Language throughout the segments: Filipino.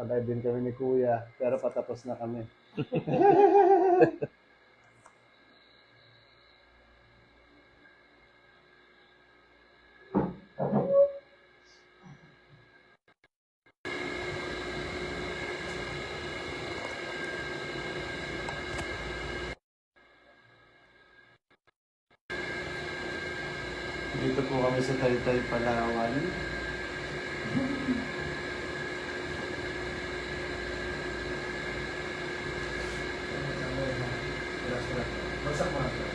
Nag-live din kami ni Kuya, pero patapos na kami. Dito po kami sa Taytay, Palawan. Masak mo na ito.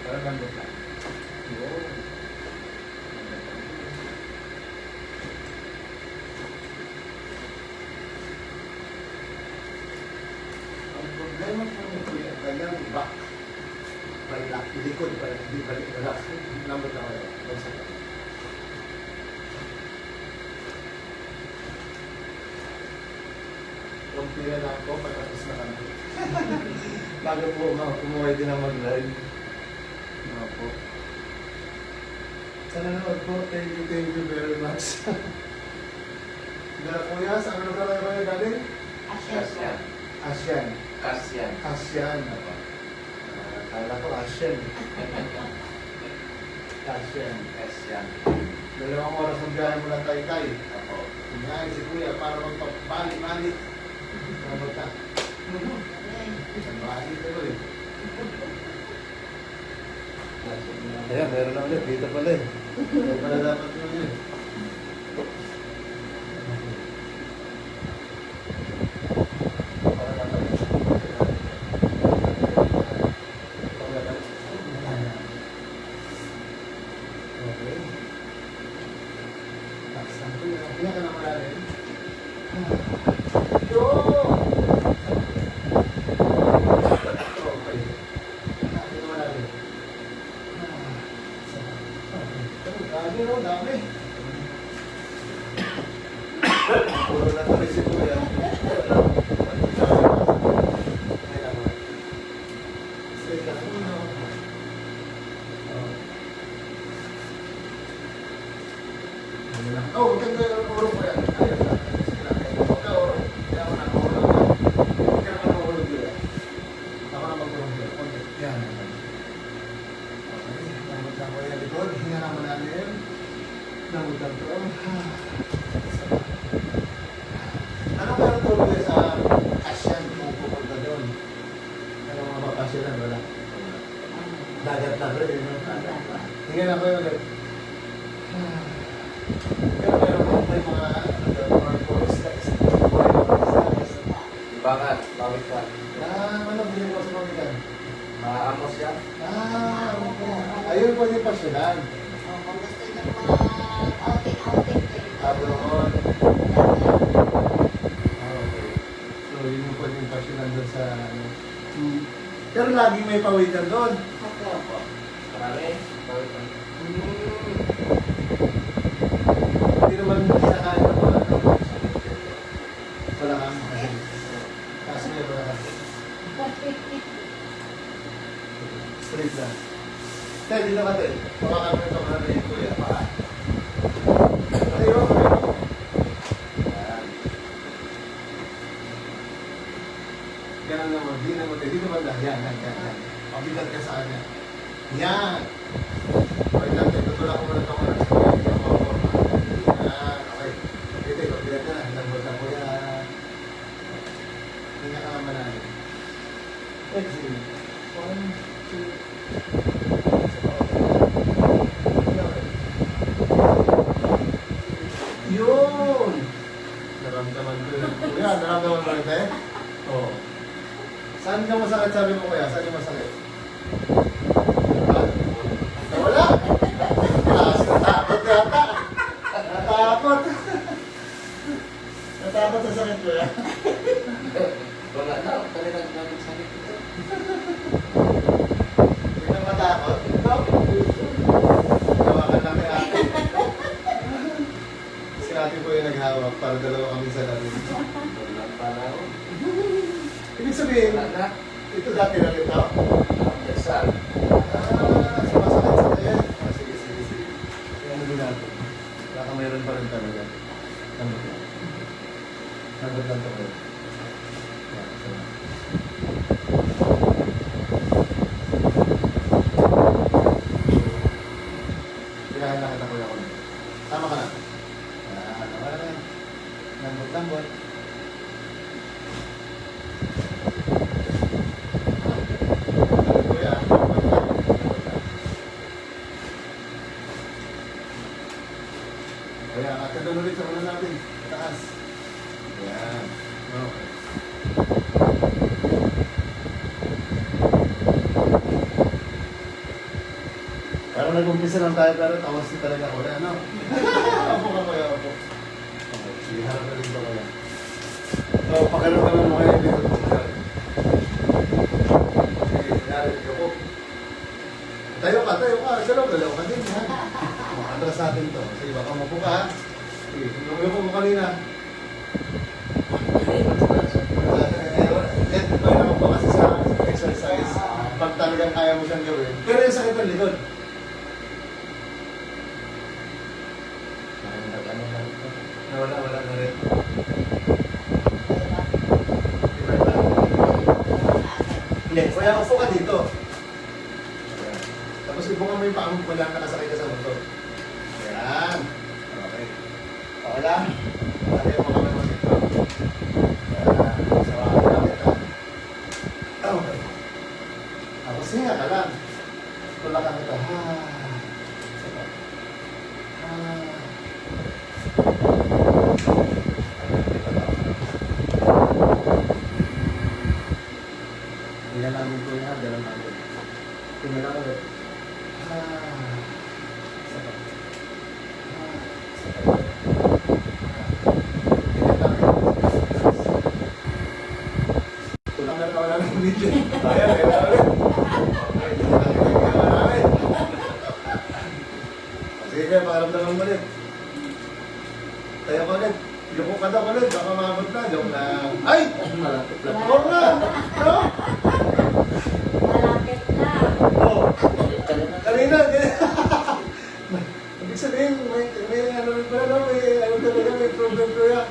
Parang gandun ka. Ang problema po ni Kuya, kanyang back. Balak, likod pa, hindi balik balak. Lambot na kayo. Masak na. Kumpira na ako, patapos na kami. Bago po umuwi din ang mag-live. Ano po. Sa nanonood po, thank you very much. Dala Kuya, saan lugar kayo kayo galing? Asian. Asian. Asian. Asian. Kala ko Asian. Asian. Asian. 2 oras ang biyahe mula Taytay. Ako. Hinyain si Kuya para magpapalik-balik. Ano ka? Balik ka rin. Ayan, meron na ulit. Dito pala eh. Kaya pala dapat yun yun. Okay. Taksan ko yun. Hinga ka na malalim. Yo! Okay. Hinga ka malalim. Dami no, dami. Puro na tuloy si Kuya. Oh, maganda yung urong ko yan. Ayos na. Sige lang. Huwag ka urong. Kaya ako nakaurong yan. Huwag ka naman nakaurong yun. Ako na mag-urong yun. Okay. Yan. Okay. Namot lang ko yung likod. Hinga naman namin. Namot lang ko. Ano meron tuloy sa Asian kung pupunta doon? Ano mga bakasyonan? Wala. Dagat na rin. Hinga na ko yung ulit. Pero meron mo may mga Bangat. Bawit ka. ano bilhin mo sa mga yan? Maamos yan. Okay. Ayun po yung pasyonan. Kung gusto nyo outing-outing Doon. Okay. So, yun yung pwedeng pasyonan doon sa ano. Pero laging may pawikan doon. Opo. Marami. Bawit ka. Hindi naman kinakain ng mga ano. Wala kang kasi may wala kang straight na. Tay, dito ka tayo. Pawakan mo ito ka na yung Kuya. Ayaw, ayaw. Yan. Ganun naman. Di naman tayo. Dito ba lang? Yan. Pabigat ka sa kanya. Yan. Wait lang. Tutulak ko muna ito ko na. Yan. Okay. Okay, pabigat ka na. Lambot na Kuya. Hindi ka naman namin. Exhale. 1, 2. Yun! Naramdaman ko yun. Kuya, naramdaman mo rin tayo? Oo. Saan ka masakit? Sabi mo Kuya, saan yung masakit? Nawala? Natakot yata. Natakot. Natakot sa sakit Kuya. Wala na. Talagang namin sakit ito. Hindi ka matakot? No? Hawakan namin ate. Si ate po yung naghawak para dalawa kami sa lalim. Wala pala ako. Ibig sabihin, Wala na. ito dati na ito? Dasal. Sumasakit sa kaya. Sige. Kaya ano din natin? Baka mayroon pa rin talaga. Ano ba? Nandun lang ito. Yan, so. Kailangan na kita kuya ko. Tama ka na. Yan, wala na yan. Lambot-lambot. Kuya, kuya, akit doon ulit sa ulo natin. Taas. Yan. Okay. Parang nag-umpisa lang tayo pero tawas din talaga ako. Ano? Apo ka kuya, apo. Okay, sige, harap na rin ito kuya. So, pakiramdaman mo kayo dito po. Sige, nangyari, ako. Tayo ka. Galaw ka din, ha? Makatras natin to. Sige, baka mapo ka, ha? Sige, umupo mo kanina. Ito naman po kasi sa exercise. Pag talagang kaya mo siyang gawin. Pero yung sakit ng likod. Wala na rin. Iba ba? Hindi, kaya upo ka dito. Ayan. Tapos ibungan mo yung paa mo kung lang nakasakay ka sa motor. Ayan. Okay. Okay lang? Pati mo kami mo dito. Ayan. Sa mga kapit ha. Okay. Tapos hinga ka lang. Tulakan kita. Tingnan namin po yan, gano'n namin. Tingnan namin ulit. Sakit. Sakit. Tingnan namin. Tulak na wala ng video. Ayan, kailangan ulit. Okay, tingnan namin. Sige kaya, pakaramdaman mo ulit. Tayo ko ulit. Yuko ka daw ulit, baka maabot na. Joke lang. Ay! Malapit lang. Huwag na! No? Malapit na. Oh, Kanina. kanina, ibig sabihin, may ano rin pala, no? May ano talaga, may problem ko yan.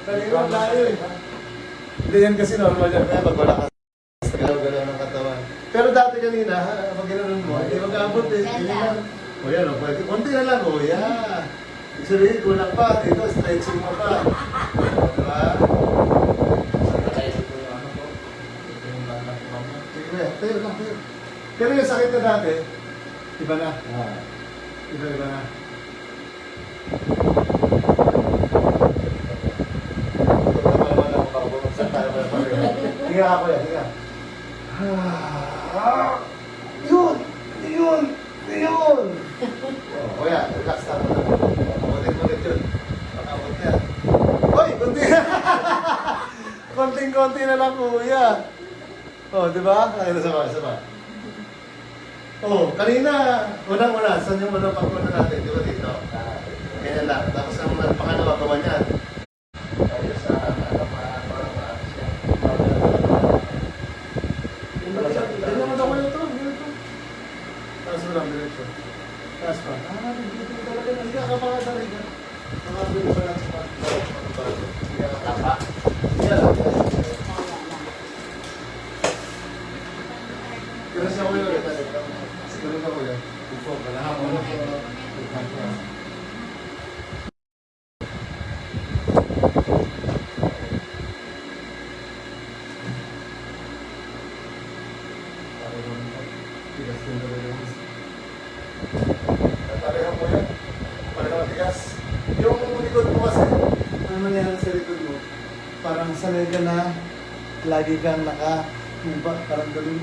Kanina, layo eh. Hindi yan kasi normal yan, kaya pag wala ka galaw-galaw ng katawan. Pero dati kanina, pag ginanon mo, hindi mag-abot eh. Ganda. O yan, o, pwede. Konti na lang, o yan. Ibig sabihin, kulang pa. Dito, stretching mo pa. O, diba? Kaya ito yung ano po. Ito yung banak ko mama. Sige, kuya, tayo lang, tayo. Pero yung sakit na dati, iba na. Iba na. Higa ka kuya, higa. Yun! Yun! Yun! Oh, kuya, relax na mo na. Ulit yun. Pakabot yan. Hoy! Kunti na! Konting-konti na lang kuya. Oh, di ba? Ay, sama. Oh, kanina, unang-una, saan yung unang pagkuna natin? Di ba dito? Ganyan lang. Tapos ang pangalawa, gawa niyan. Tayo sa ano para siya. Ganyan mo daw kayo ito. Ganito. Taas mo lang, diretso. Taas pa. Dito talaga. Higa ka pa nga talaga. Nakabili pa lang sa pagkakas. Higa ka pa. Higa lang. Kira siya ko yun. Siguro ka ko yun. Ufo. Kalahan mo na. Tigas din talaga yun. Pareho po yan. Pareho tigas. Yung likod mo kasi, ano nangyari sa likod mo? Parang sanay ka na, lagi kang naka-tuba, parang ganun.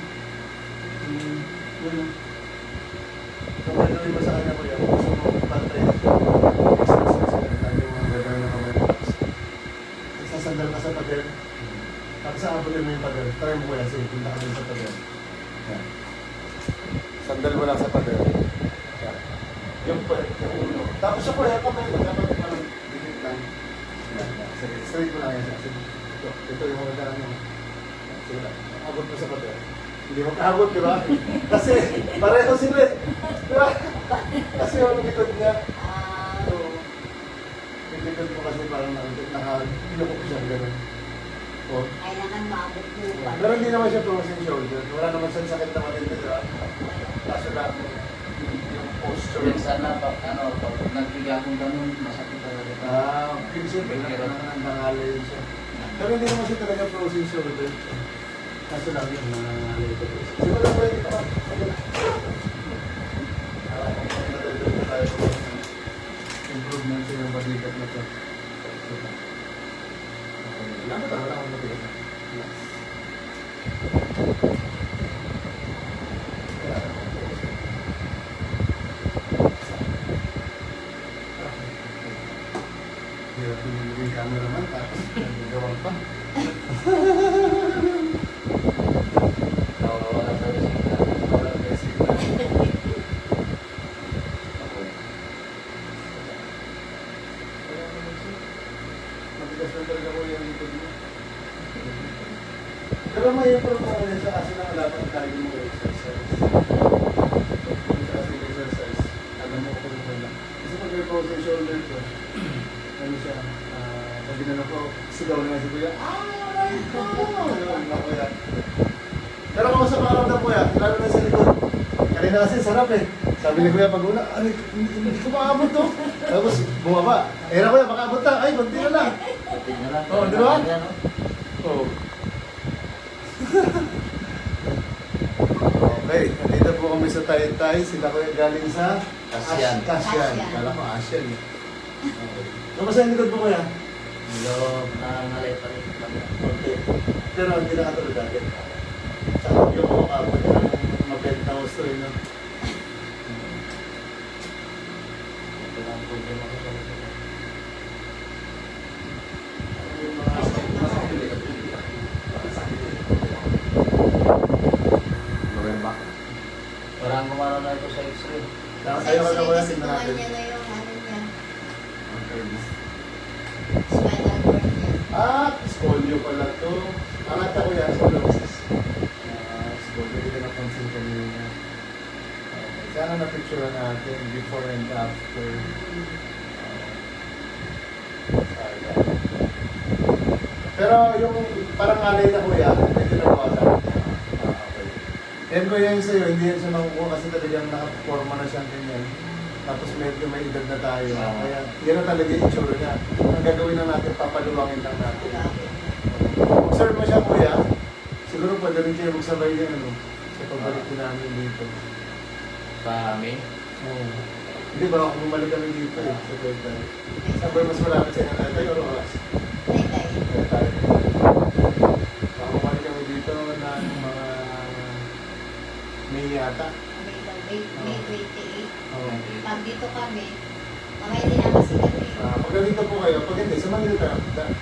Ganun. So, gano'n mo sa kanya ko yan. Gusto mo pantay. Lagi mo ang gagawin na kamay. Sasandal ka sa pader. Tapos aabutin mo yung pader. Try mo ko yan. Sige, punta ka din sa pader. Yan. Sandal mo lang sa pader. Yan. Yung ulo. Tapos siya po, yan kamay mo. Dapat parang dikit lang. Yan. Sige, straight mo lang yan. Sige. Ito yung mga daan mo. Sige lang. Abot mo sa pader. Hindi mo kaabot, di ba? Kasi pareho sila eh. Di ba? Kasi yung likod niya. So, hindi likod ko kasi parang nakahilok ko siya gano'n. Oh. Kailangan maabot mo pa. Pero hindi naman siya frozen shoulder. Wala naman siyang sakit na matindi, di ba? Kaso lang yung posture. Minsan na, pag nagbiga akong ganun, masakit talaga. Siyempre, nangangalay siya. Pero hindi naman siya talaga frozen shoulder. Kaso lang yun, nangangalay ko. Siguro po yung ito. Improvement sa yung balikat na ito. Dapat wala akong matigas. Hirap yung cameraman tapos nagagawa pa. Wala sa resita. Wala basic na. Matigas na talaga ko yung likod mo. Pero may improve mo ulit siya kasi nang dapat tayo mo exercise. Kasi exercise, alam mo kung ano lang. Kasi pag may frozen shoulder ko, ano siya, pag ginano ko, sigaw na nga si Kuya, aray ko! Ayun, mga Kuya. Pero kung sa pakiramdam Kuya, lalo na sa likod. Kanina kasi sarap eh. Sabi ni Kuya pag una, hindi ko maabot to. Tapos bumaba. Eh na Kuya, makaabot na. Ay, konti na lang. Tingnan lang. Oh, di ba? Ayan, no? Oh. Okay, nandito po kami sa Taytay. Sila Kuya galing sa Asian. Asian. Asian. Kala ko Asian eh. Okay. Kamusta yung likod mo Kuya? Medyo nangangalay pa rin. Okay. Pero hindi na katulad dati. Saka yung mga kapag ng ma-penthouse to no? Ito lang ang problema ko sa likod. Yung mga Parang gumana na ito sa x-ray. Ayaw ka na Kuya, Kasi tingnan natin. niya na yung ano niya, Okay. spinal cord niya. Scolio pala to. Angat ako yan, scoliosis. Scolio, hindi ka napansin kanina. Okay. Sana na-picture natin before and after. Sayang. Pero yung parang alay na Kuya, medyo nabawasan. Okay. Yan Kuya yung sa'yo, hindi yan siya makukuha kasi talagang nakaporma na siyang ganyan. Tapos medyo may edad na tayo. Kaya yan na talaga yung itsura niya. Ang gagawin na natin, papaluwangin lang natin. Observe mo siya Kuya. Siguro pwede rin kayo magsabay din ano, sa pagbalik ko namin dito. Sa amin? Oo. Hindi ba kung bumalik kami dito eh, sa Taytay. Sabay mas malapit sa inyo Taytay o Rojas? Taytay. Taytay. Baka bumalik kami dito ng mga May yata. May 28. Oo. Pag dito kami, mamaya din na kasi kami. Pag nandito po kayo, pag hindi, sa Manila tayo.